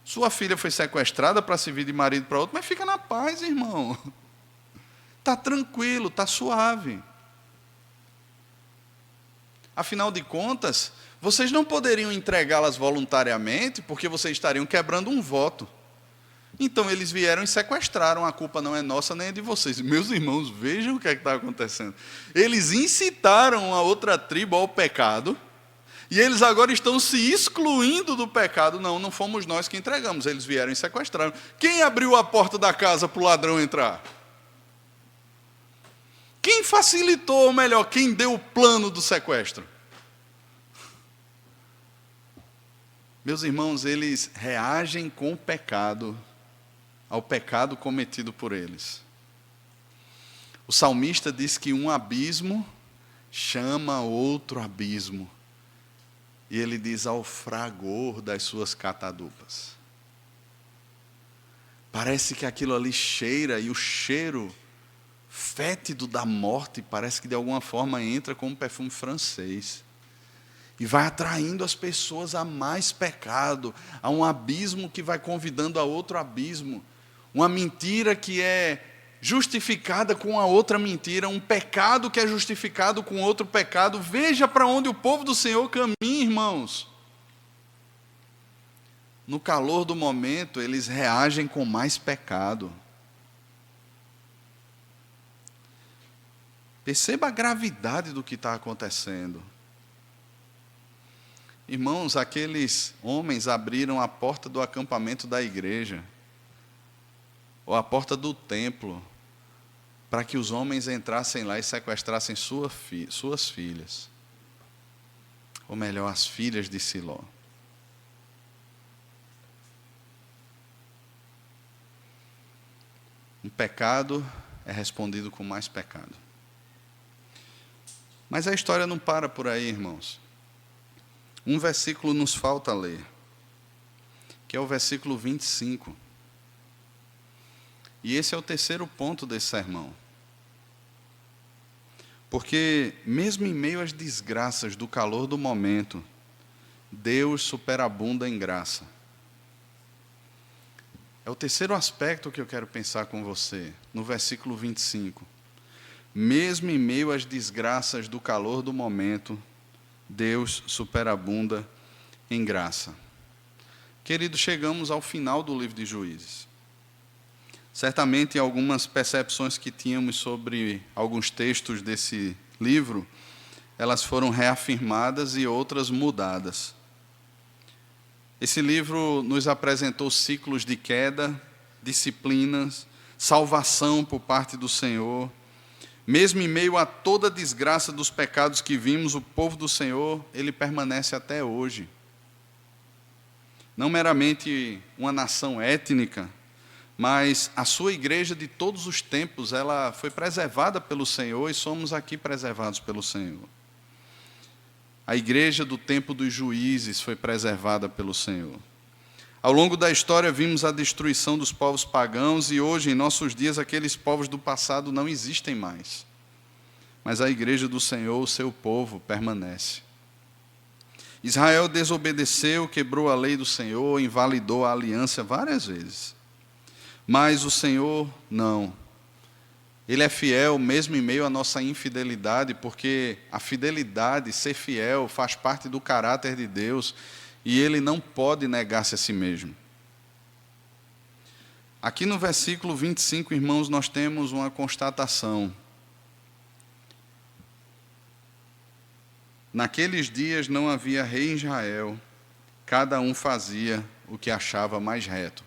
Sua filha foi sequestrada para servir de marido para outro, mas fica na paz, irmão. Está tranquilo, está suave. Afinal de contas, vocês não poderiam entregá-las voluntariamente, porque vocês estariam quebrando um voto. Então eles vieram e sequestraram, a culpa não é nossa nem é de vocês. Meus irmãos, vejam o que é que está acontecendo. Eles incitaram a outra tribo ao pecado, e eles agora estão se excluindo do pecado. Não, não fomos nós que entregamos, eles vieram e sequestraram. Quem abriu a porta da casa para o ladrão entrar? Quem facilitou, ou melhor, quem deu o plano do sequestro? Meus irmãos, eles reagem com o pecado, ao pecado cometido por eles. O salmista diz que um abismo chama outro abismo. E ele diz: ao fragor das suas catadupas. Parece que aquilo ali cheira, e o cheiro fétido da morte parece que de alguma forma entra como um perfume francês e vai atraindo as pessoas a mais pecado, a um abismo que vai convidando a outro abismo, uma mentira que é justificada com a outra mentira, um pecado que é justificado com outro pecado. Veja para onde o povo do Senhor caminha, irmãos. No calor do momento, eles reagem com mais pecado. Perceba a gravidade do que está acontecendo. Irmãos, aqueles homens abriram a porta do acampamento da igreja, ou a porta do templo, para que os homens entrassem lá e sequestrassem suas filhas. Ou melhor, as filhas de Siló. Um pecado é respondido com mais pecado. Mas a história não para por aí, irmãos. Um versículo nos falta ler, que é o versículo 25. E esse é o terceiro ponto desse sermão. Porque, mesmo em meio às desgraças do calor do momento, Deus superabunda em graça. É o terceiro aspecto que eu quero pensar com você, no versículo 25. Mesmo em meio às desgraças do calor do momento, Deus superabunda em graça. Queridos, chegamos ao final do livro de Juízes. Certamente, algumas percepções que tínhamos sobre alguns textos desse livro elas foram reafirmadas e outras mudadas. Esse livro nos apresentou ciclos de queda, disciplinas, salvação por parte do Senhor. Mesmo em meio a toda a desgraça dos pecados que vimos, o povo do Senhor, ele permanece até hoje. Não meramente uma nação étnica, mas a sua igreja de todos os tempos, ela foi preservada pelo Senhor e somos aqui preservados pelo Senhor. A igreja do tempo dos juízes foi preservada pelo Senhor. Ao longo da história vimos a destruição dos povos pagãos e hoje, em nossos dias, aqueles povos do passado não existem mais. Mas a igreja do Senhor, o seu povo, permanece. Israel desobedeceu, quebrou a lei do Senhor, invalidou a aliança várias vezes. Mas o Senhor não. Ele é fiel mesmo em meio à nossa infidelidade, porque a fidelidade, ser fiel, faz parte do caráter de Deus e Ele não pode negar-se a si mesmo. Aqui no versículo 25, irmãos, nós temos uma constatação. Naqueles dias não havia rei em Israel, cada um fazia o que achava mais reto.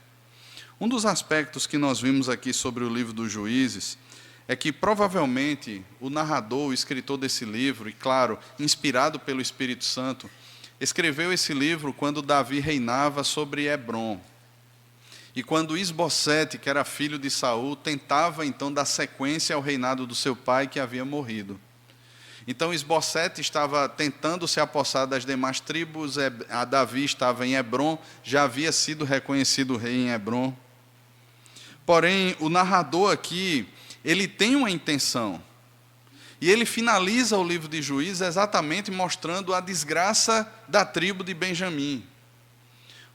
Um dos aspectos que nós vimos aqui sobre o livro dos Juízes é que provavelmente o narrador, o escritor desse livro, e claro, inspirado pelo Espírito Santo, escreveu esse livro quando Davi reinava sobre Hebrom. E quando Isbosete, que era filho de Saul, tentava então dar sequência ao reinado do seu pai que havia morrido. Então Isbosete estava tentando se apossar das demais tribos, a Davi estava em Hebrom, já havia sido reconhecido rei em Hebrom. Porém, o narrador aqui, ele tem uma intenção. E ele finaliza o livro de Juízes exatamente mostrando a desgraça da tribo de Benjamim.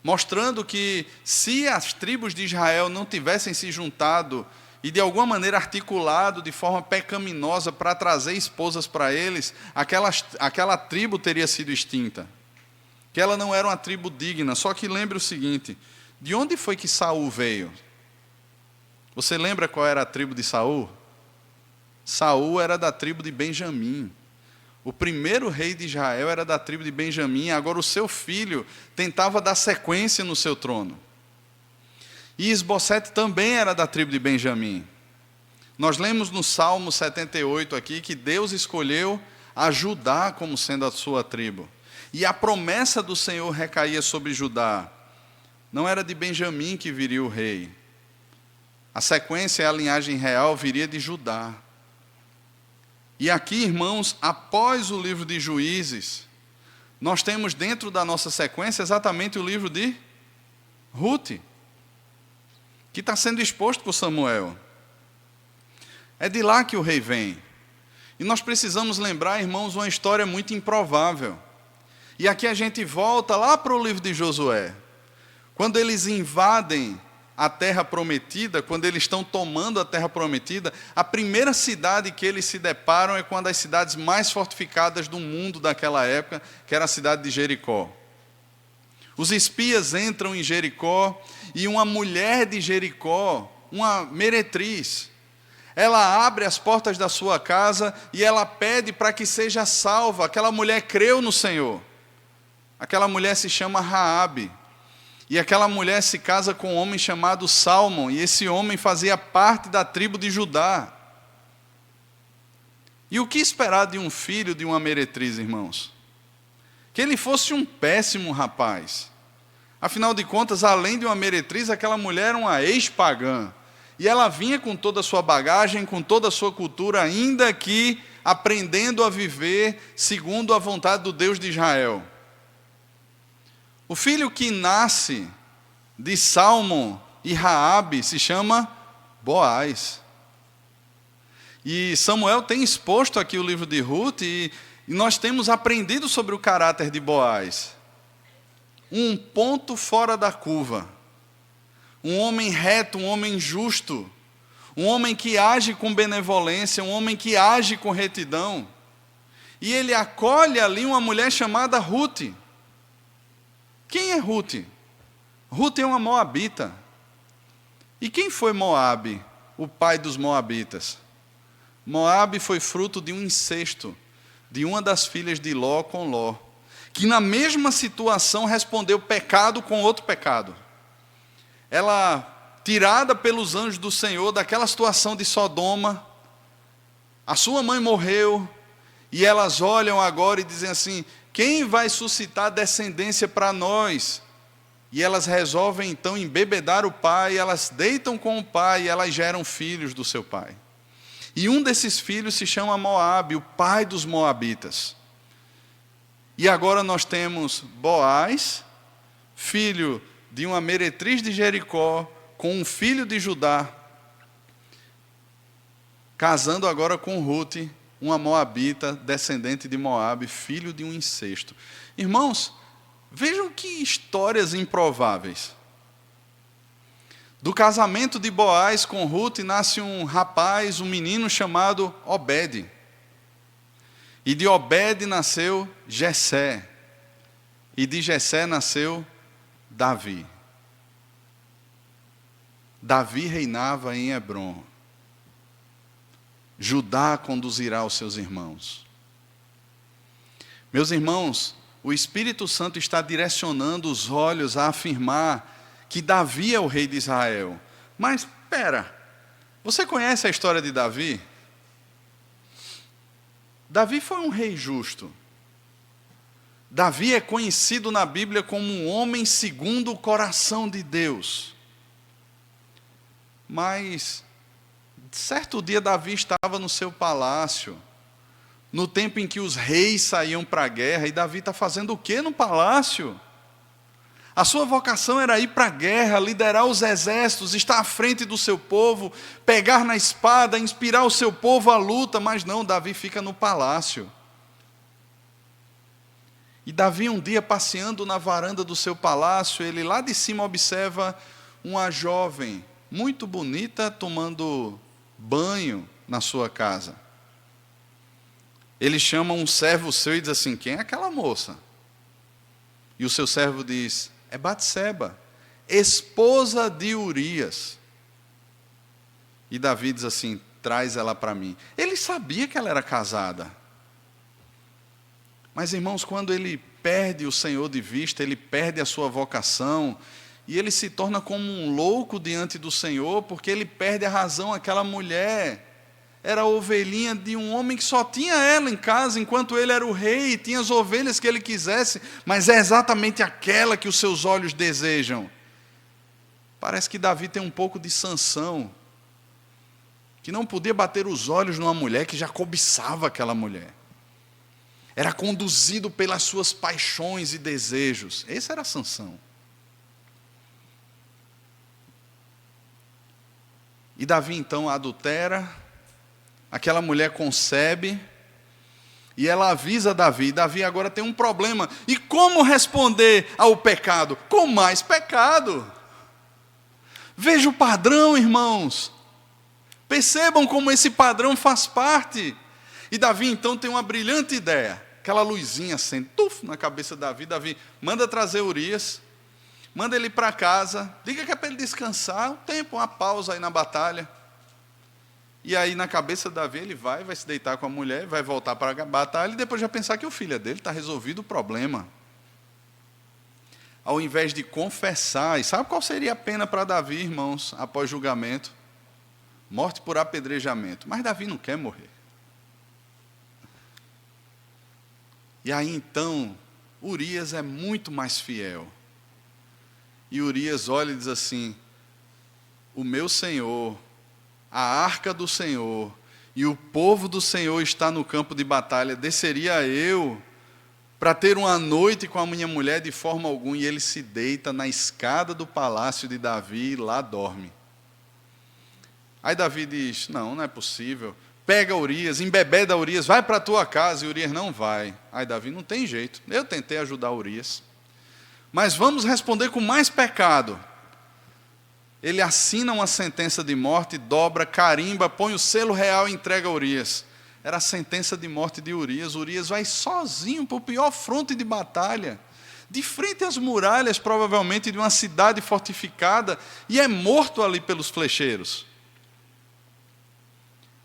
Mostrando que se as tribos de Israel não tivessem se juntado e de alguma maneira articulado de forma pecaminosa para trazer esposas para eles, aquela tribo teria sido extinta. Que ela não era uma tribo digna. Só que lembre o seguinte, de onde foi que Saul veio? Você lembra qual era a tribo de Saul? Saul era da tribo de Benjamim. O primeiro rei de Israel era da tribo de Benjamim, agora o seu filho tentava dar sequência no seu trono. E Isbosete também era da tribo de Benjamim. Nós lemos no Salmo 78 aqui que Deus escolheu a Judá como sendo a sua tribo. E a promessa do Senhor recaía sobre Judá. Não era de Benjamim que viria o rei. A sequência e a linhagem real viria de Judá. E aqui, irmãos, após o livro de Juízes, nós temos dentro da nossa sequência exatamente o livro de Ruth, que está sendo exposto por Samuel. É de lá que o rei vem. E nós precisamos lembrar, irmãos, uma história muito improvável. E aqui a gente volta lá para o livro de Josué. Quando eles invadem a terra prometida, quando eles estão tomando a terra prometida, a primeira cidade que eles se deparam é com uma das cidades mais fortificadas do mundo daquela época, que era a cidade de Jericó. Os espias entram em Jericó e uma mulher de Jericó, uma meretriz, ela abre as portas da sua casa e ela pede para que seja salva. Aquela mulher creu no Senhor. Aquela mulher se chama Raabe. E aquela mulher se casa com um homem chamado Salmão, e esse homem fazia parte da tribo de Judá. E o que esperar de um filho de uma meretriz, irmãos? Que ele fosse um péssimo rapaz. Afinal de contas, além de uma meretriz, aquela mulher era uma ex-pagã. E ela vinha com toda a sua bagagem, com toda a sua cultura, ainda que aprendendo a viver segundo a vontade do Deus de Israel. O filho que nasce de Salmão e Raabe se chama Boaz. E Samuel tem exposto aqui o livro de Ruth e nós temos aprendido sobre o caráter de Boaz. Um ponto fora da curva. Um homem reto, um homem justo. Um homem que age com benevolência, um homem que age com retidão. E ele acolhe ali uma mulher chamada Ruth. Quem é Ruth? Ruth é uma moabita. E quem foi Moabe, o pai dos moabitas? Moabe foi fruto de um incesto. de uma das filhas de Ló com Ló, que na mesma situação respondeu pecado com outro pecado. Ela, tirada pelos anjos do Senhor daquela situação de Sodoma, a sua mãe morreu, e elas olham agora e dizem assim: quem vai suscitar descendência para nós? E elas resolvem então embebedar o pai, elas deitam com o pai e elas geram filhos do seu pai. E um desses filhos se chama Moabe, o pai dos moabitas. E agora nós temos Boaz, filho de uma meretriz de Jericó, com um filho de Judá, casando agora com Rute, uma moabita, descendente de Moabe, filho de um incesto. Irmãos, vejam que histórias improváveis. Do casamento de Boaz com Rute nasce um rapaz, um menino chamado Obed. E de Obed nasceu Jessé. E de Jessé nasceu Davi. Davi reinava em Hebrom. Judá conduzirá os seus irmãos. Meus irmãos, o Espírito Santo está direcionando os olhos a afirmar que Davi é o rei de Israel. Mas, espera, você conhece a história de Davi? Davi foi um rei justo. Davi é conhecido na Bíblia como um homem segundo o coração de Deus. Mas, certo dia, Davi estava no seu palácio, no tempo em que os reis saíam para a guerra, e Davi está fazendo o que no palácio? A sua vocação era ir para a guerra, liderar os exércitos, estar à frente do seu povo, pegar na espada, inspirar o seu povo à luta, mas não, Davi fica no palácio. E Davi um dia passeando na varanda do seu palácio, ele lá de cima observa uma jovem muito bonita tomando banho na sua casa. Ele chama um servo seu e diz assim: quem é aquela moça? E o seu servo diz: é Batseba, esposa de Urias. E Davi diz assim: traz ela para mim. Ele sabia que ela era casada. Mas, irmãos, quando ele perde o Senhor de vista, ele perde a sua vocação, e ele se torna como um louco diante do Senhor, porque ele perde a razão. Aquela mulher era a ovelhinha de um homem que só tinha ela em casa, enquanto ele era o rei, e tinha as ovelhas que ele quisesse, mas é exatamente aquela que os seus olhos desejam. Parece que Davi tem um pouco de Sansão, que não podia bater os olhos numa mulher que já cobiçava aquela mulher. Era conduzido pelas suas paixões e desejos. Esse era Sansão. E Davi então adultera, aquela mulher concebe, e ela avisa Davi. Davi agora tem um problema. E como responder ao pecado? Com mais pecado. Veja o padrão, irmãos. Percebam como esse padrão faz parte. E Davi então tem uma brilhante ideia. Aquela luzinha acende, na cabeça de Davi. Davi manda trazer Urias, manda ele para casa, diga que é para ele descansar, um tempo, uma pausa aí na batalha. E aí na cabeça de Davi ele vai se deitar com a mulher, vai voltar para a batalha, e depois já pensar que o filho é dele, está resolvido o problema. Ao invés de confessar, e sabe qual seria a pena para Davi, irmãos, após julgamento? Morte por apedrejamento. Mas Davi não quer morrer. E aí então, Urias é muito mais fiel. E Urias olha e diz assim: o meu Senhor, a arca do Senhor, e o povo do Senhor está no campo de batalha, desceria eu para ter uma noite com a minha mulher de forma alguma. E ele se deita na escada do palácio de Davi e lá dorme. Aí Davi diz: não é possível. Pega Urias, embebeda Urias, vai para a tua casa. E Urias não vai. Aí Davi: não tem jeito, eu tentei ajudar Urias, mas vamos responder com mais pecado. Ele assina uma sentença de morte, dobra, carimba, põe o selo real e entrega a Urias. Era a sentença de morte de Urias. Urias vai sozinho para o pior fronte de batalha, de frente às muralhas, provavelmente, de uma cidade fortificada, e é morto ali pelos flecheiros.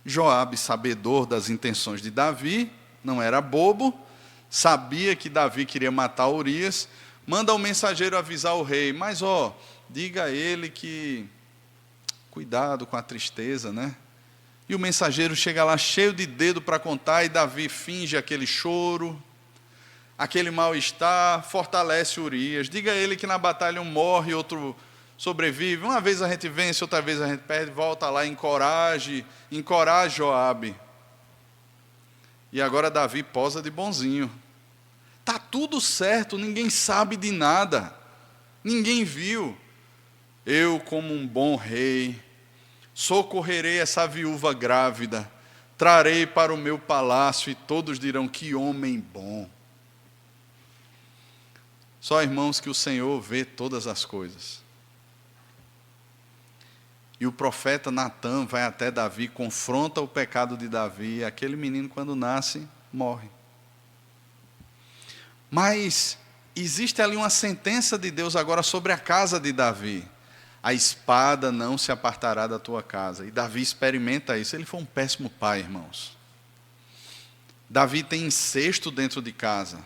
Joabe, sabedor das intenções de Davi, não era bobo, sabia que Davi queria matar Urias, manda o mensageiro avisar o rei, mas diga a ele que cuidado com a tristeza, né? E o mensageiro chega lá cheio de dedo para contar, e Davi finge aquele choro, aquele mal-estar, fortalece Urias. Diga a ele que na batalha um morre, outro sobrevive. Uma vez a gente vence, outra vez a gente perde, volta lá, encoraje Joabe. E agora Davi posa de bonzinho. Tá tudo certo, ninguém sabe de nada, ninguém viu. Eu, como um bom rei, socorrerei essa viúva grávida, trarei para o meu palácio e todos dirão: que homem bom. Só, irmãos, que o Senhor vê todas as coisas. E o profeta Natã vai até Davi, confronta o pecado de Davi, e aquele menino, quando nasce, morre. Mas existe ali uma sentença de Deus agora sobre a casa de Davi. A espada não se apartará da tua casa. E Davi experimenta isso. Ele foi um péssimo pai, irmãos. Davi tem incesto dentro de casa.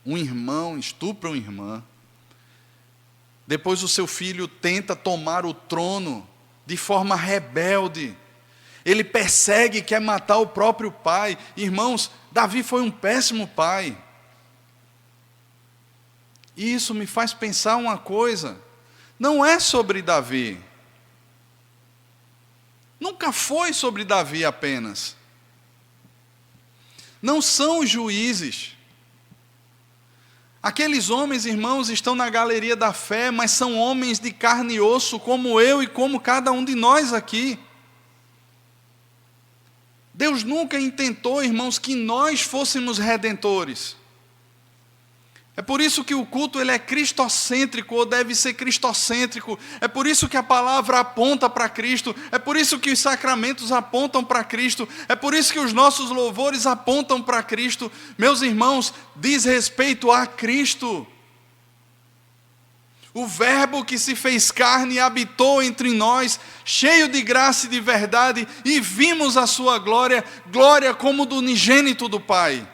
Um irmão estupra uma irmã. Depois o seu filho tenta tomar o trono de forma rebelde. Ele persegue, quer matar o próprio pai. Irmãos, Davi foi um péssimo pai. E isso me faz pensar uma coisa. Não é sobre Davi. Nunca foi sobre Davi apenas. Não são os juízes. Aqueles homens, irmãos, estão na galeria da fé, mas são homens de carne e osso, como eu e como cada um de nós aqui. Deus nunca intentou, irmãos, que nós fôssemos redentores. É por isso que o culto ele é cristocêntrico, ou deve ser cristocêntrico. É por isso que a palavra aponta para Cristo. É por isso que os sacramentos apontam para Cristo. É por isso que os nossos louvores apontam para Cristo. Meus irmãos, diz respeito a Cristo. O Verbo que se fez carne e habitou entre nós, cheio de graça e de verdade, e vimos a sua glória, glória como do unigênito do Pai.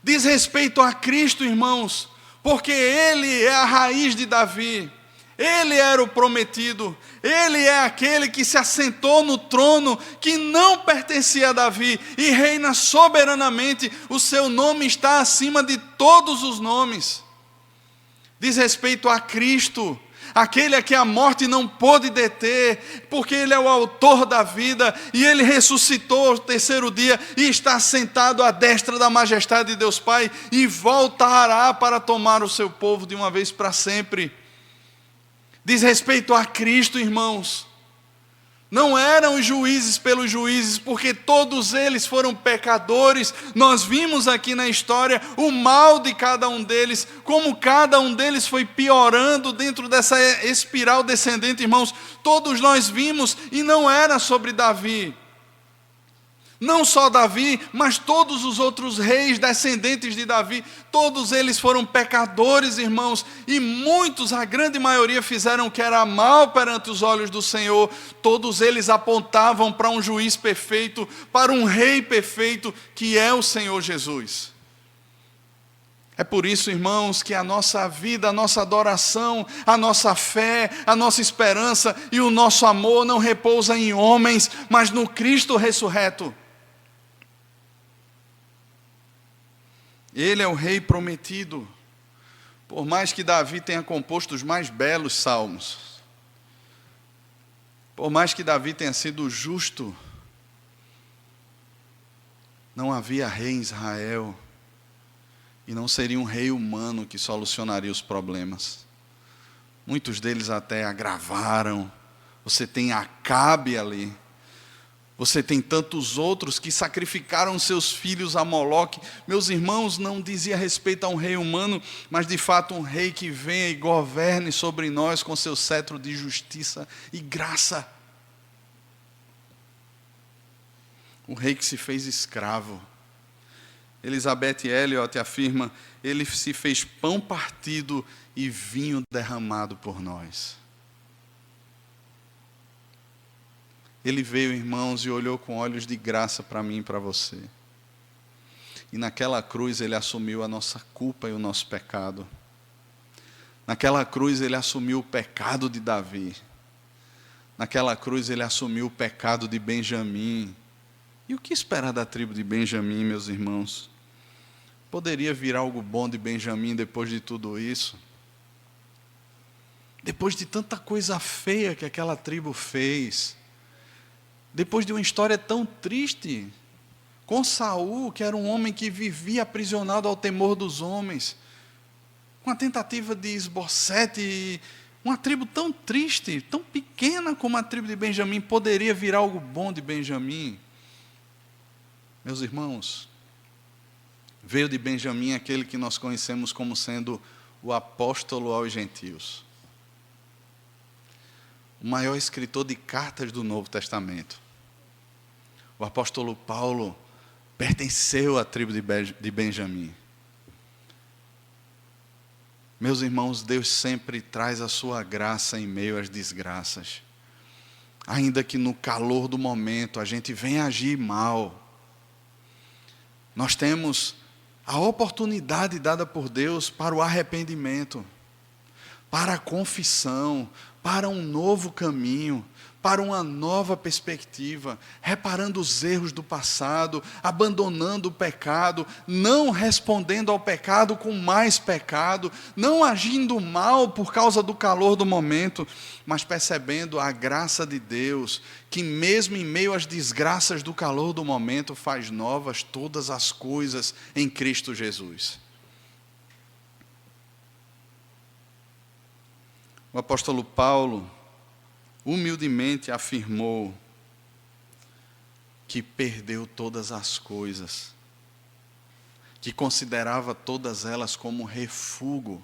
Diz respeito a Cristo, irmãos, porque Ele é a raiz de Davi, Ele era o prometido, Ele é aquele que se assentou no trono que não pertencia a Davi e reina soberanamente, o seu nome está acima de todos os nomes. Diz respeito a Cristo, aquele a que a morte não pôde deter, porque Ele é o autor da vida, e Ele ressuscitou ao terceiro dia, e está sentado à destra da majestade de Deus Pai, e voltará para tomar o seu povo de uma vez para sempre. Diz respeito a Cristo, irmãos. Não eram os juízes pelos juízes, porque todos eles foram pecadores. Nós vimos aqui na história o mal de cada um deles, como cada um deles foi piorando dentro dessa espiral descendente, irmãos. Todos nós vimos, e não era sobre Davi. Não só Davi, mas todos os outros reis descendentes de Davi, todos eles foram pecadores, irmãos, e muitos, a grande maioria, fizeram o que era mal perante os olhos do Senhor. Todos eles apontavam para um juiz perfeito, para um rei perfeito, que é o Senhor Jesus. É por isso, irmãos, que a nossa vida, a nossa adoração, a nossa fé, a nossa esperança e o nosso amor não repousa em homens, mas no Cristo ressurreto. Ele é o rei prometido. Por mais que Davi tenha composto os mais belos salmos, por mais que Davi tenha sido justo, não havia rei em Israel, e não seria um rei humano que solucionaria os problemas. Muitos deles até agravaram. Você tem Acabe ali. Você tem tantos outros que sacrificaram seus filhos a Moloque. Meus irmãos, não dizia respeito a um rei humano, mas de fato um rei que venha e governe sobre nós com seu cetro de justiça e graça. O rei que se fez escravo. Elizabeth Elliot afirma: ele se fez pão partido e vinho derramado por nós. Ele veio, irmãos, e olhou com olhos de graça para mim e para você. E naquela cruz ele assumiu a nossa culpa e o nosso pecado. Naquela cruz ele assumiu o pecado de Davi. Naquela cruz ele assumiu o pecado de Benjamim. E o que esperar da tribo de Benjamim, meus irmãos? Poderia vir algo bom de Benjamim depois de tudo isso? Depois de tanta coisa feia que aquela tribo fez, depois de uma história tão triste, com Saul, que era um homem que vivia aprisionado ao temor dos homens, com a tentativa de Isbosete, uma tribo tão triste, tão pequena como a tribo de Benjamim, poderia vir algo bom de Benjamim? Meus irmãos, veio de Benjamim aquele que nós conhecemos como sendo o apóstolo aos gentios, o maior escritor de cartas do Novo Testamento. O apóstolo Paulo pertenceu à tribo de Benjamim. Meus irmãos, Deus sempre traz a sua graça em meio às desgraças. Ainda que no calor do momento a gente venha agir mal, nós temos a oportunidade dada por Deus para o arrependimento, para a confissão, para um novo caminho, para uma nova perspectiva, reparando os erros do passado, abandonando o pecado, não respondendo ao pecado com mais pecado, não agindo mal por causa do calor do momento, mas percebendo a graça de Deus, que mesmo em meio às desgraças do calor do momento, faz novas todas as coisas em Cristo Jesus. O apóstolo Paulo humildemente afirmou que perdeu todas as coisas, que considerava todas elas como refúgio,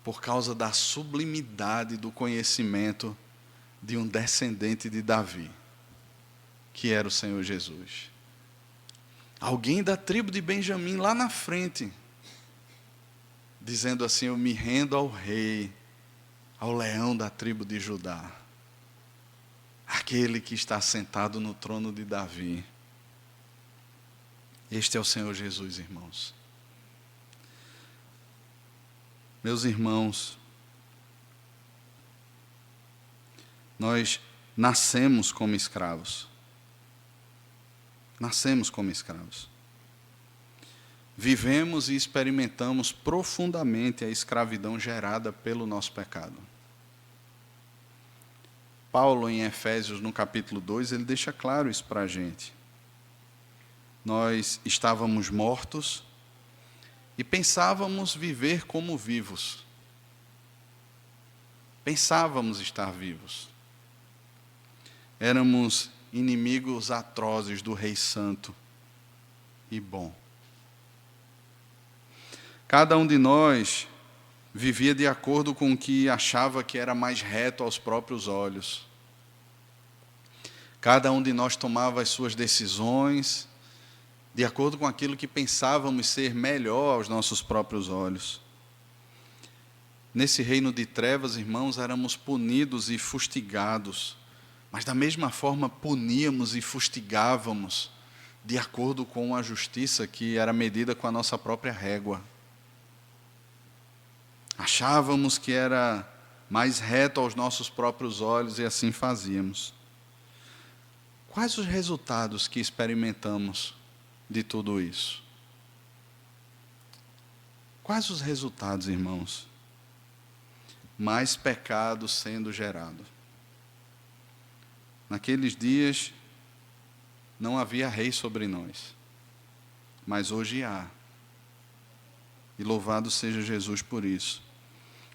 por causa da sublimidade do conhecimento de um descendente de Davi, que era o Senhor Jesus. Alguém da tribo de Benjamim lá na frente, dizendo assim: eu me rendo ao rei, ao leão da tribo de Judá, aquele que está sentado no trono de Davi. Este é o Senhor Jesus, irmãos. Meus irmãos, nós nascemos como escravos. Nascemos como escravos. Vivemos e experimentamos profundamente a escravidão gerada pelo nosso pecado. Paulo, em Efésios, no capítulo 2, ele deixa claro isso para a gente. Nós estávamos mortos e pensávamos viver como vivos. Pensávamos estar vivos. Éramos inimigos atrozes do Rei Santo e bom. Cada um de nós vivia de acordo com o que achava que era mais reto aos próprios olhos. Cada um de nós tomava as suas decisões de acordo com aquilo que pensávamos ser melhor aos nossos próprios olhos. Nesse reino de trevas, irmãos, éramos punidos e fustigados, mas da mesma forma puníamos e fustigávamos de acordo com a justiça que era medida com a nossa própria régua. Achávamos que era mais reto aos nossos próprios olhos e assim fazíamos. Quais os resultados que experimentamos de tudo isso? Quais os resultados, irmãos? Mais pecado sendo gerado. Naqueles dias não havia rei sobre nós, mas hoje há. E louvado seja Jesus por isso.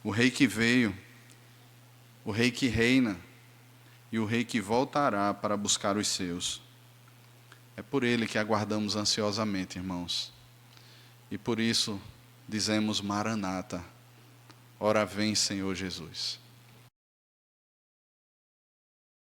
O rei que veio, o rei que reina e o rei que voltará para buscar os seus. É por ele que aguardamos ansiosamente, irmãos. E por isso dizemos: Maranata, ora vem, Senhor Jesus.